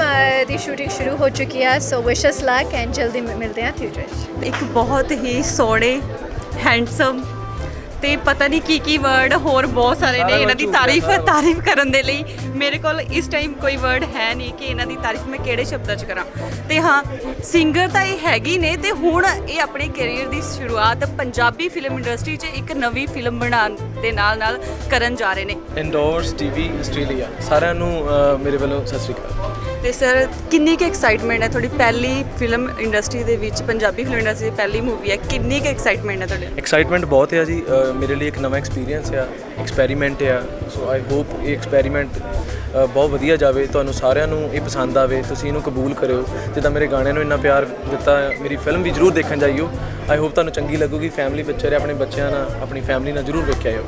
Speaker 10: ਦੀ ਸ਼ੂਟਿੰਗ ਸ਼ੁਰੂ ਹੋ ਚੁੱਕੀ ਹੈ। ਸੋ ਵਿਸ਼ ਅਸ ਲੱਕ ਐਂਡ ਜਲਦੀ ਮਿਲਦੇ ਹਾਂ ਥੀਏਟਰ 'ਚ।
Speaker 7: ਇੱਕ ਬਹੁਤ ਹੀ ਸੋਹਣੇ ਹੈਂਡਸਮ ਤੇ ਪਤਾ ਨਹੀਂ ਕੀ ਵਰਡ ਹੋਰ ਬਹੁਤ ਸਾਰੇ ਨੇ ਇਹਨਾਂ ਦੀ ਤਾਰੀਫ ਕਰਨ ਦੇ ਲਈ। ਮੇਰੇ ਕੋਲ ਇਸ ਟਾਈਮ ਕੋਈ ਵਰਡ ਹੈ ਨਹੀਂ ਕਿ ਇਹਨਾਂ ਦੀ ਤਾਰੀਫ ਮੈਂ ਕਿਹੜੇ ਸ਼ਬਦਾਂ 'ਚ ਕਰਾਂ। ਤੇ ਹਾਂ, ਸਿੰਗਰ ਤਾਂ ਇਹ ਹੈਗੀ ਨੇ ਤੇ ਹੁਣ ਇਹ ਆਪਣੇ ਕੈਰੀਅਰ ਦੀ ਸ਼ੁਰੂਆਤ ਪੰਜਾਬੀ ਫਿਲਮ ਇੰਡਸਟਰੀ 'ਚ ਇੱਕ ਨਵੀਂ ਫਿਲਮ ਬਣਾਉਣ ਦੇ ਨਾਲ ਕਰਨ ਜਾ ਰਹੇ ਨੇ।
Speaker 11: ਇੰਡੋਰਸ ਟੀਵੀ ਆਸਟ੍ਰੇਲੀਆ ਸਾਰਿਆਂ ਨੂੰ ਮੇਰੇ ਵੱਲੋਂ ਸਤਿ ਸ਼੍ਰੀ ਅਕਾਲ।
Speaker 7: ਤੇ ਸਰ ਕਿੰਨੀ ਕੁ ਐਕਸਾਈਟਮੈਂਟ ਹੈ ਤੁਹਾਡੀ ਪਹਿਲੀ ਫਿਲਮ ਇੰਡਸਟਰੀ ਦੇ ਵਿੱਚ, ਪੰਜਾਬੀ ਫਿਲਮ ਇੰਡਸਟਰੀ ਦੀ ਪਹਿਲੀ ਮੂਵੀ ਹੈ, ਕਿੰਨੀ ਕੁ ਐਕਸਾਈਟਮੈਂਟ ਹੈ ਤੁਹਾਡੇ?
Speaker 11: ਐਕਸਾਈਟਮੈਂਟ ਬਹੁਤ ਹੈ ਜੀ। ਮੇਰੇ ਲਈ ਇੱਕ ਨਵਾਂ ਐਕਸਪੀਰੀਅੰਸ ਆ, ਐਕਸਪੈਰੀਮੈਂਟ ਆ। ਸੋ ਆਈ ਹੋਪ ਇਹ ਐਕਸਪੈਰੀਮੈਂਟ ਬਹੁਤ ਵਧੀਆ ਜਾਵੇ, ਤੁਹਾਨੂੰ ਸਾਰਿਆਂ ਨੂੰ ਇਹ ਪਸੰਦ ਆਵੇ, ਤੁਸੀਂ ਇਹਨੂੰ ਕਬੂਲ ਕਰਿਓ। ਜਿੱਦਾਂ ਮੇਰੇ ਗਾਣਿਆਂ ਨੂੰ ਇੰਨਾ ਪਿਆਰ ਦਿੱਤਾ, ਮੇਰੀ ਫਿਲਮ ਵੀ ਜ਼ਰੂਰ ਦੇਖਣ ਜਾਈਓ। ਆਈ ਹੋਪ ਤੁਹਾਨੂੰ ਚੰਗੀ ਲੱਗੂਗੀ। ਫੈਮਿਲੀ ਪਿਕਚਰ ਹੈ, ਆਪਣੇ ਬੱਚਿਆਂ ਨਾਲ ਆਪਣੀ ਫੈਮਿਲੀ ਨਾਲ ਜ਼ਰੂਰ ਵੇਖ ਆਇਓ।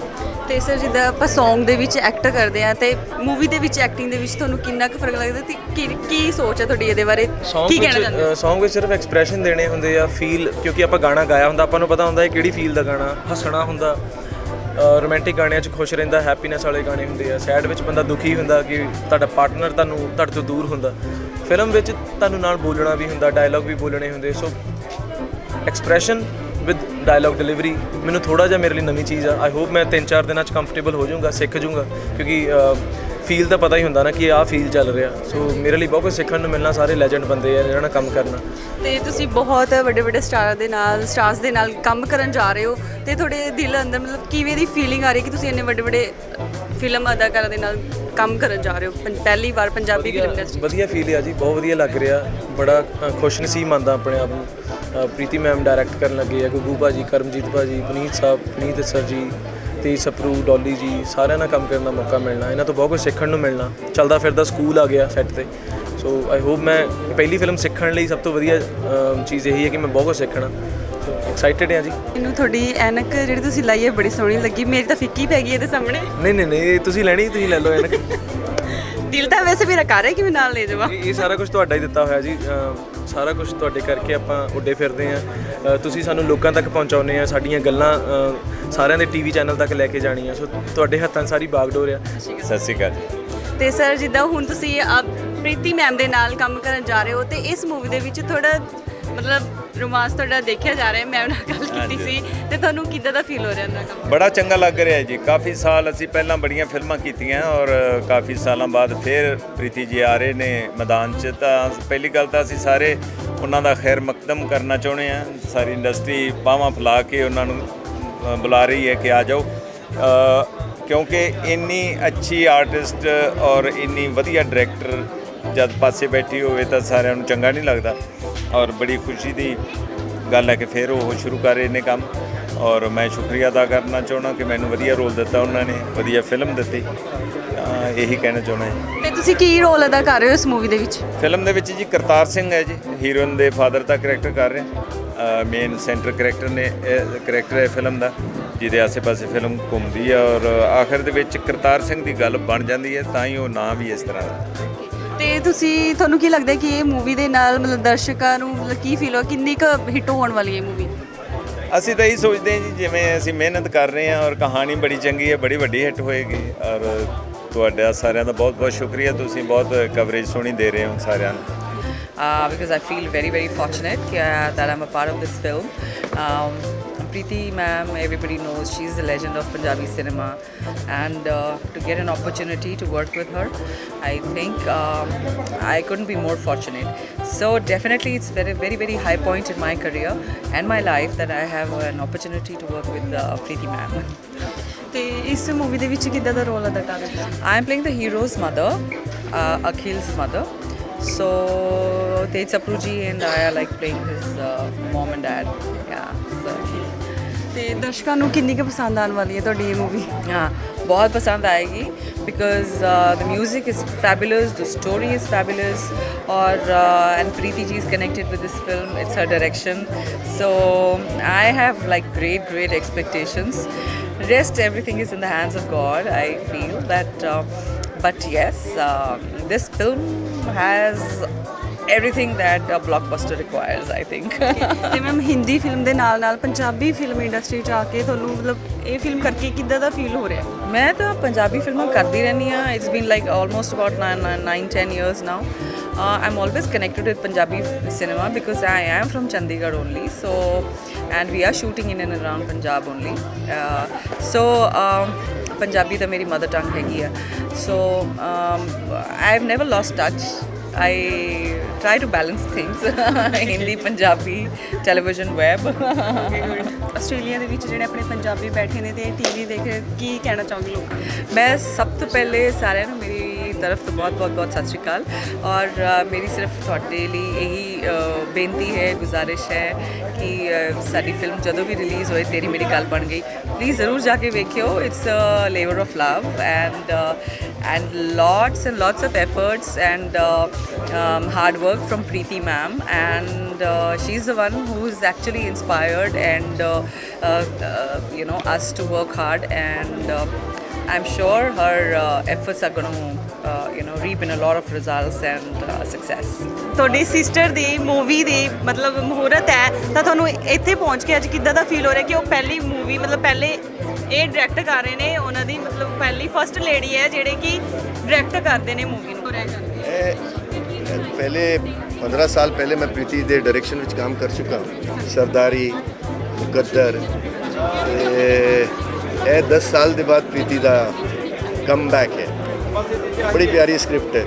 Speaker 7: ਤੇ ਸਰ ਜਿੱਦਾਂ ਆਪਾਂ ਸੌਂਗ ਦੇ ਵਿੱਚ ਐਕਟ ਕਰਦੇ ਆ ਤੇ ਮੂਵੀ ਦੇ ਵਿੱਚ ਐਕਟਿੰਗ ਦੇ ਵਿੱਚ ਤੁਹਾਨੂੰ ਕਿੰਨਾ ਕੁ ਫਰਕ ਲੱਗਦਾ ਤੇ ਕੀ ਸੋਚ ਹੈ ਤੁਹਾਡੀ ਇਹਦੇ ਬਾਰੇ, ਕੀ ਕਹਿਣਾ ਚਾਹੁੰਦੇ ਹੋ?
Speaker 11: ਸੌਂਗ ਵਿੱਚ ਸਿਰਫ ਐਕਸਪ੍ਰੈਸ਼ਨ ਦੇਣੇ ਹੁੰਦੇ ਆ, ਫੀਲ, ਕਿਉਂਕਿ ਆਪਾਂ ਗਾਣਾ ਗਾਇਆ ਹੁੰਦਾ, ਆਪਾਂ ਨੂੰ ਪਤਾ ਹੁੰਦਾ ਇਹ ਕਿਹੜੀ ਫੀਲ ਦਾ ਗਾਣਾ। ਹੱਸਣਾ ਹੁੰਦਾ, ਰੋਮਾਂਟਿਕ ਗਾਣਿਆਂ 'ਚ ਖੁਸ਼ ਰਹਿੰਦਾ, ਹੈਪੀਨੈਸ ਵਾਲੇ ਗਾਣੇ ਹੁੰਦੇ ਆ। ਸੈਡ ਵਿੱਚ ਬੰਦਾ ਦੁਖੀ ਹੁੰਦਾ ਕਿ ਤੁਹਾਡਾ ਪਾਰਟਨਰ ਤੁਹਾਡੇ ਤੋਂ ਦੂਰ ਹੁੰਦਾ। ਫਿਲਮ ਵਿੱਚ ਤੁਹਾਨੂੰ ਨਾਲ ਬੋਲਣਾ ਵੀ ਹੁੰਦਾ, ਡਾਇਲੌਗ ਵੀ ਬੋਲਣੇ ਹੁੰਦੇ। ਸੋ ਐਕਸਪ੍ਰੈਸ਼ਨ ਵਿਦ ਡਾਇਲੌਗ ਡਿਲੀਵਰੀ ਮੈਨੂੰ ਥੋੜ੍ਹਾ ਜਿਹਾ ਮੇਰੇ ਲਈ ਨਵੀਂ ਚੀਜ਼ ਆ। ਆਈ ਹੋਪ ਮੈਂ 3-4 ਦਿਨਾਂ 'ਚ ਕੰਫਰਟੇਬਲ ਹੋ ਜਾਊਂਗਾ, ਸਿੱਖ ਜਾਊਂਗਾ, ਕਿਉਂਕਿ ਫੀਲ ਤਾਂ ਪਤਾ ਹੀ ਹੁੰਦਾ ਨਾ ਕਿ ਆਹ ਫੀਲ ਚੱਲ ਰਿਹਾ। ਸੋ ਮੇਰੇ ਲਈ ਬਹੁਤ ਕੁਝ ਸਿੱਖਣ ਨੂੰ ਮਿਲਣਾ। ਸਾਰੇ ਲੈਜੈਂਡ ਬੰਦੇ ਆ ਜਿਹਨਾਂ ਨਾਲ ਕੰਮ ਕਰਨਾ।
Speaker 7: ਤੇ ਤੁਸੀਂ ਬਹੁਤ ਵੱਡੇ ਸਟਾਰਸ ਦੇ ਨਾਲ ਕੰਮ ਕਰਨ ਜਾ ਰਹੇ ਹੋ ਤੇ ਤੁਹਾਡੇ ਦਿਲ ਅੰਦਰ ਮਤਲਬ ਕਿਵੇਂ ਦੀ ਫੀਲਿੰਗ ਆ ਰਹੀ ਕਿ ਤੁਸੀਂ ਇੰਨੇ ਵੱਡੇ ਫਿਲਮ ਅਦਾਕਾਰਾਂ ਦੇ ਨਾਲ ਕੰਮ ਕਰਨ ਜਾ ਰਹੇ ਹੋ ਪਹਿਲੀ ਵਾਰ ਪੰਜਾਬੀ ਫਿਲਮ ਇੰਡਸਟਰੀ?
Speaker 11: ਵਧੀਆ ਫੀਲ ਆ ਜੀ, ਬਹੁਤ ਵਧੀਆ ਲੱਗ ਰਿਹਾ। ਬੜਾ ਖੁਸ਼ ਨਸੀਬ ਮੰਨਦਾ ਆਪਣੇ ਆਪ ਨੂੰ। ਪ੍ਰੀਤੀ ਮੈਮ ਡਾਇਰੈਕਟ ਕਰਨ ਲੱਗੇ ਆ, ਗੁੱਗੂ ਭਾਜੀ, ਕਰਮਜੀਤ ਭਾਜੀ, ਪੁਨੀਤ ਸਾਹਿਬ, ਪੁਨੀਤ ਸਰ ਜੀ, ਤੇਜ ਸਪਰੂ, ਡੋਲੀ ਜੀ, ਸਾਰਿਆਂ ਨਾਲ ਕੰਮ ਕਰਨ ਦਾ ਮੌਕਾ ਮਿਲਣਾ, ਇਹਨਾਂ ਤੋਂ ਬਹੁਤ ਕੁਝ ਸਿੱਖਣ ਨੂੰ ਮਿਲਣਾ। ਚੱਲਦਾ ਫਿਰਦਾ ਸਕੂਲ ਆ ਗਿਆ ਸੈੱਟ ਤੇ। ਸੋ ਆਈ ਹੋਪ ਮੈਂ ਪਹਿਲੀ ਫਿਲਮ ਸਿੱਖਣ ਲਈ ਸਭ ਤੋਂ ਵਧੀਆ ਚੀਜ਼ ਇਹੀ ਹੈ ਕਿ ਮੈਂ ਬਹੁਤ ਕੁਝ ਸਿੱਖਣਾ। ਸੋ ਐਕਸਾਈਟਡ ਹਾਂ ਜੀ।
Speaker 7: ਮੈਨੂੰ ਤੁਹਾਡੀ ਐਨਕ ਜਿਹੜੀ ਤੁਸੀਂ ਲਾਈ ਹੈ ਬੜੀ ਸੋਹਣੀ ਲੱਗੀ, ਮੇਰੀ ਤਾਂ ਫਿੱਕੀ ਪੈ ਗਈ ਇਹਦੇ ਸਾਹਮਣੇ।
Speaker 11: ਨਹੀਂ ਤੁਸੀਂ ਲੈਣੀ, ਤੁਸੀਂ ਲੈ ਲਓ ਐਨਕ।
Speaker 7: ਦਿਲ ਤਾਂ ਵੈਸੇ ਮੇਰਾ ਕਰ ਰਿਹਾ ਕਿ ਮੈਂ ਨਾਲ ਲੈ ਜਾਵਾਂ।
Speaker 11: ਇਹ ਸਾਰਾ ਕੁਝ ਤੁਹਾਡਾ ਹੀ ਦਿੱਤਾ ਹੋਇਆ ਜੀ, ਸਾਰਾ ਕੁਝ ਤੁਹਾਡੇ ਕਰਕੇ ਆਪਾਂ ਉੱਡੇ ਫਿਰਦੇ ਹਾਂ। ਤੁਸੀਂ ਸਾਨੂੰ ਲੋਕਾਂ ਤੱਕ ਪਹੁੰਚਾਉਂਦੇ ਆ, ਸਾਡੀਆਂ ਗੱਲਾਂ ਸਾਰਿਆਂ ਦੇ ਟੀਵੀ ਚੈਨਲ ਤੱਕ ਲੈ ਕੇ ਜਾਣੀਆਂ। ਸੋ ਤੁਹਾਡੇ ਹੱਥਾਂ ਸਾਰੀ ਬਾਗਡੋਰ ਆ।
Speaker 3: ਸਤਿ ਸ਼੍ਰੀ ਅਕਾਲ ਜੀ।
Speaker 7: ਤੇ ਸਰ ਜਿੱਦਾਂ ਹੁਣ ਤੁਸੀਂ ਪ੍ਰੀਤੀ ਮੈਮ ਦੇ ਨਾਲ ਕੰਮ ਕਰਨ ਜਾ ਰਹੇ ਹੋ ਤੇ ਇਸ ਮੂਵੀ ਦੇ ਵਿੱਚ ਥੋੜਾ ਮਤਲਬ ਰੋਮਾਂਸ ਤੁਹਾਡਾ ਦੇਖਿਆ ਜਾ ਰਿਹਾ, ਮੈਮ ਨਾਲ ਗੱਲ ਕੀਤੀ ਸੀ ਤੇ ਤੁਹਾਨੂੰ ਕਿੱਦਾਂ ਦਾ ਫੀਲ ਹੋ ਰਿਹਾ ਇਹਨਾਂ ਕੰਮ?
Speaker 3: ਬੜਾ ਚੰਗਾ ਲੱਗ ਰਿਹਾ ਜੀ। ਕਾਫੀ ਸਾਲ ਅਸੀਂ ਪਹਿਲਾਂ ਬੜੀਆਂ ਫਿਲਮਾਂ ਕੀਤੀਆਂ ਔਰ ਕਾਫੀ ਸਾਲਾਂ ਬਾਅਦ ਫਿਰ ਪ੍ਰੀਤੀ ਜੀ ਆ ਰਹੇ ਨੇ ਮੈਦਾਨ 'ਚ। ਤਾਂ ਪਹਿਲੀ ਗੱਲ ਤਾਂ ਅਸੀਂ ਸਾਰੇ ਉਹਨਾਂ ਦਾ ਖੈਰ ਮਕਦਮ ਕਰਨਾ ਚਾਹੁੰਦੇ ਹਾਂ। ਸਾਰੀ ਇੰਡਸਟਰੀ ਬਾਹਾਂ ਫੈਲਾ ਕੇ ਉਹਨਾਂ ਨੂੰ ਬੁਲਾ ਰਹੀ ਹੈ ਕਿ ਆ ਜਾਓ, ਕਿਉਂਕਿ ਇੰਨੀ ਅੱਛੀ ਆਰਟਿਸਟ ਔਰ ਇੰਨੀ ਵਧੀਆ ਡਾਇਰੈਕਟਰ ਜਦ ਪਾਸੇ ਬੈਠੀ ਹੋਵੇ ਤਾਂ ਸਾਰਿਆਂ ਨੂੰ ਚੰਗਾ ਨਹੀਂ ਲੱਗਦਾ। ਔਰ ਬੜੀ ਖੁਸ਼ੀ ਦੀ ਗੱਲ ਹੈ ਕਿ ਫਿਰ ਉਹ ਸ਼ੁਰੂ ਕਰ ਰਹੇ ਨੇ ਕੰਮ। ਔਰ ਮੈਂ ਸ਼ੁਕਰੀਆ ਅਦਾ ਕਰਨਾ ਚਾਹੁੰਦਾ ਕਿ ਮੈਨੂੰ ਵਧੀਆ ਰੋਲ ਦਿੱਤਾ ਉਹਨਾਂ ਨੇ, ਵਧੀਆ ਫਿਲਮ ਦਿੱਤੀ। ਇਹੀ ਕਹਿਣਾ ਚਾਹੁੰਦਾ ਹਾਂ।
Speaker 7: ਤੇ ਤੁਸੀਂ ਕੀ ਰੋਲ ਅਦਾ ਕਰ ਰਹੇ ਹੋ ਇਸ ਮੂਵੀ ਦੇ ਵਿੱਚ?
Speaker 3: ਫਿਲਮ ਦੇ ਵਿੱਚ ਜੀ ਕਰਤਾਰ ਸਿੰਘ ਹੈ ਜੀ, ਹੀਰੋਇਨ ਦੇ ਫਾਦਰ ਦਾ ਕਰੈਕਟਰ ਕਰ ਰਹੇ। ਮੇਨ ਸੈਂਟਰ ਕਰੈਕਟਰ ਹੈ ਫਿਲਮ ਦਾ, ਜਿਹਦੇ ਆਸੇ-ਪਾਸੇ ਫਿਲਮ ਘੁੰਮਦੀ ਹੈ। ਔਰ ਆਖਿਰ ਦੇ ਵਿੱਚ ਕਰਤਾਰ ਸਿੰਘ ਦੀ ਗੱਲ ਬਣ ਜਾਂਦੀ ਹੈ, ਤਾਂ ਹੀ ਉਹ ਨਾਂ ਵੀ ਇਸ ਤਰ੍ਹਾਂ ਦਾ।
Speaker 7: ਤੇ ਤੁਹਾਨੂੰ ਕੀ ਲੱਗਦਾ ਕਿ ਇਹ ਮੂਵੀ ਦੇ ਨਾਲ ਮਤਲਬ ਦਰਸ਼ਕਾਂ ਨੂੰ ਮਤਲਬ ਕੀ ਫੀਲ ਹੋ, ਕਿੰਨੀ ਕੁ ਹਿੱਟ ਹੋਣ ਵਾਲੀ ਹੈ ਮੂਵੀ?
Speaker 3: ਅਸੀਂ ਤਾਂ ਇਹੀ ਸੋਚਦੇ ਹਾਂ ਜੀ, ਜਿਵੇਂ ਅਸੀਂ ਮਿਹਨਤ ਕਰ ਰਹੇ ਹਾਂ ਔਰ ਕਹਾਣੀ ਬੜੀ ਚੰਗੀ ਹੈ, ਬੜੀ ਵੱਡੀ ਹਿੱਟ ਹੋਏਗੀ। ਔਰ ਤੁਹਾਡਾ ਸਾਰਿਆਂ ਦਾ ਬਹੁਤ-ਬਹੁਤ ਸ਼ੁਕਰੀਆ, ਤੁਸੀਂ ਬਹੁਤ ਕਵਰੇਜ ਸੋਹਣੀ ਦੇ ਰਹੇ ਹੋ ਸਾਰਿਆਂ ਨੂੰ।
Speaker 12: Because I feel very, very fortunate that I'm a part of this film. Preeti ma'am, everybody knows she's the legend of Punjabi cinema, and to get an opportunity to work with her, I think I couldn't be more fortunate. So definitely it's very, very, very high point in my career and my life that I have an opportunity to work with Preeti ma'am.
Speaker 7: ਤੇ ਇਸ movie ਦੇ ਵਿੱਚ ਕਿੱਦਾਂ ਦਾ role ਅਦਾ ਕਰ ਰਹੇ ਹੋ?
Speaker 12: I am playing the hero's mother, Akhil's mother. So Tej Sapru ji and I are like playing his mom and dad. Yeah. So
Speaker 7: ਤੇ ਦਰਸ਼ਕਾਂ ਨੂੰ ਕਿੰਨੀ ਕੁ ਪਸੰਦ ਆਉਣ ਵਾਲੀ ਹੈ ਤੁਹਾਡੀ ਇਹ ਮੂਵੀ?
Speaker 12: हाँ, बहुत पसंद आएगी because the music is fabulous, the story is fabulous, and Preeti ji is connected with this film. It's her direction, so I have like great expectations. Rest everything is in the hands of God. I feel that, but yes, this film has everything that a blockbuster requires, I think.
Speaker 7: ਤੇ ma'am Hindi film ਦੇ ਨਾਲ Punjabi film industry 'ਚ ਆ ਕੇ ਤੁਹਾਨੂੰ ਮਤਲਬ ਇਹ film ਕਰਕੇ ਕਿੱਦਾਂ ਦਾ ਫੀਲ ਹੋ ਰਿਹਾ?
Speaker 12: मैं तो पंजाबी फिल्में करती रहनी हाँ. It's been like almost about 9-10 years now. I'm always connected with Punjabi cinema because I am from Chandigarh only. So, and we are shooting in and around Punjab only. Punjabi तो मेरी mother tongue हैगी है. So I've never lost touch. I try to balance things. Hindi, Punjabi, television, web.
Speaker 7: Australia ਦੇ ਵਿੱਚ ਜਿਹੜੇ ਆਪਣੇ ਪੰਜਾਬੀ ਬੈਠੇ ਨੇ ਤੇ ਟੀਵੀ ਦੇਖ ਰਹੇ, ਕੀ ਕਹਿਣਾ ਚਾਹੋਗੇ ਲੋਕਾਂ ਨੂੰ?
Speaker 12: ਮੈਂ ਸਭ ਤੋਂ ਪਹਿਲੇ ਸਾਰਿਆਂ ਨੂੰ ਮੇਰੀ ਤਰਫ ਤੋਂ ਬਹੁਤ ਸਤਿ ਸ਼੍ਰੀ ਅਕਾਲ। ਔਰ ਮੇਰੀ ਸਿਰਫ ਤੁਹਾਡੇ ਲਈ ਇਹੀ ਬੇਨਤੀ ਹੈ, ਗੁਜ਼ਾਰਿਸ਼ ਹੈ ਕਿ ਸਾਡੀ ਫਿਲਮ ਜਦੋਂ ਵੀ ਰਿਲੀਜ਼ ਹੋਏ, ਤੇਰੀ ਮੇਰੀ ਗੱਲ ਬਣ ਗਈ, ਪਲੀਜ਼ ਜ਼ਰੂਰ ਜਾ ਕੇ ਵੇਖਿਓ। It's a labour of love and lots of efforts and hard work from Preeti ma'am, and she's the one who is actually inspired and us to work hard, and I'm sure her efforts are going to reap in a lot of results and success.
Speaker 7: ਤੁਹਾਡੀ sister ਦੀ movie ਦੀ ਮਤਲਬ ਮੁਹੂਰਤ ਹੈ ਤਾਂ ਤੁਹਾਨੂੰ ਇੱਥੇ ਪਹੁੰਚ ਕੇ ਅੱਜ ਕਿੱਦਾਂ ਦਾ feel ਹੋ ਰਿਹਾ ਕਿ ਉਹ ਪਹਿਲੀ ਮੂਵੀ ਮਤਲਬ ਪਹਿਲੇ ਇਹ ਡਾਇਰੈਕਟ ਕਰ ਰਹੇ ਨੇ, ਉਹਨਾਂ ਦੀ ਮਤਲਬ ਪਹਿਲੀ ਫਸਟ ਲੇਡੀ ਹੈ ਜਿਹੜੇ ਕਿ ਡਾਇਰੈਕਟ ਕਰਦੇ ਨੇ ਮੂਵੀ ਨੂੰ?
Speaker 13: पहले 15 साल पहले मैं प्रीति दे डायरेक्शन में काम कर चुका हूँ। सरदारी, मुकद्दर, 10 साल के बाद प्रीति का कम बैक है। बड़ी प्यारी स्क्रिप्ट है,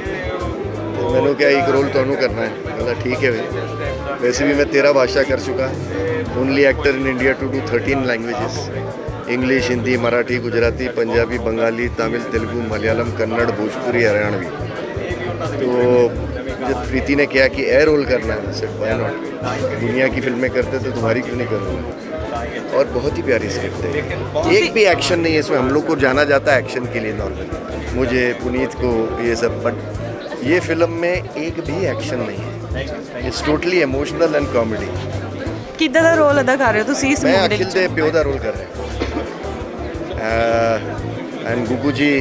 Speaker 13: तो मैंने क्या एक रोल तो करना है, बोला ठीक है भाई। वैसे भी मैं 13 भाषा कर चुका, only actor in India to डू 13 लैंग्वेजेस, इंग्लिश, हिंदी, मराठी, गुजराती, पंजाबी, बंगाली, तमिल, तेलुगु, मलयालम, कन्नड़, भोजपुरी, हरियाणवी। तो प्रीति ने कहा कि ए रोल करना है, सेड व्हाई नॉट, दुनिया की फिल्में करते तो तुम्हारी क्यों नहीं करूँगा। और बहुत ही प्यारी स्क्रिप्ट है, एक भी एक्शन नहीं है इसमें। हम लोग को जाना जाता है एक्शन के लिए नॉर्मली, मुझे पुनीत को ये सब, बट ये फिल्म में एक भी एक्शन नहीं है। It's totally emotional and comedy.
Speaker 7: ਕਿੱਦਾਂ ਦਾ ਰੋਲ ਅਦਾ ਕਰ ਰਹੇ ਹੋ ਤੁਸੀਂ ਇਸ
Speaker 13: मैं
Speaker 7: ਮੂਵੀ ਦੇ
Speaker 13: अखिल
Speaker 7: ਵਿੱਚ?
Speaker 13: दे प्यो का रोल कर रहा हूँ एंड गुगू जी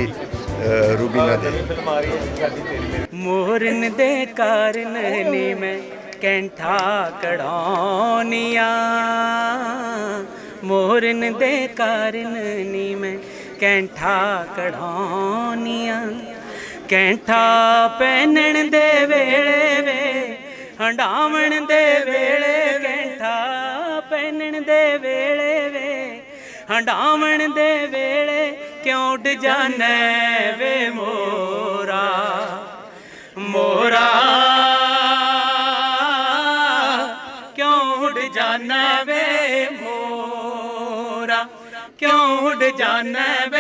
Speaker 13: रूबीना दे।
Speaker 8: ਮੋਰਨ ਦੇ ਕਾਰਨ ਨੇ ਮੈਂ ਕੈਂਠਾ ਕਢਾਉਣੀਆਂ, ਮੋਰਨ ਦੇ ਕਾਰਨ ਨੀ ਮੈਂ ਕੈਂਠਾ ਕਢਾਉਣੀਆਂ, ਕੈਂਠਾ ਪਹਿਨਣ ਦੇ ਵੇਲੇ ਵੇ ਹੰਡਾਵਣ ਦੇ ਵੇਲੇ, ਕੈਂਠਾ ਪਹਿਨਣ ਦੇ ਵੇਲੇ ਵੇ ਹੰਡਾਵਣ ਦੇ ਵੇਲੇ ਕਿਉਂ ਉੱਡ ਜਾਣੈ ਵੇ ਮੋਰਾ, ਮੋਰਾ ਕਿਉਂ ਉੱਡ ਜਾਣੈ ਵੇ ਮੋਰਾ, ਕਿਉਂ ਉੱਡ ਜਾਣੈ ਵੇ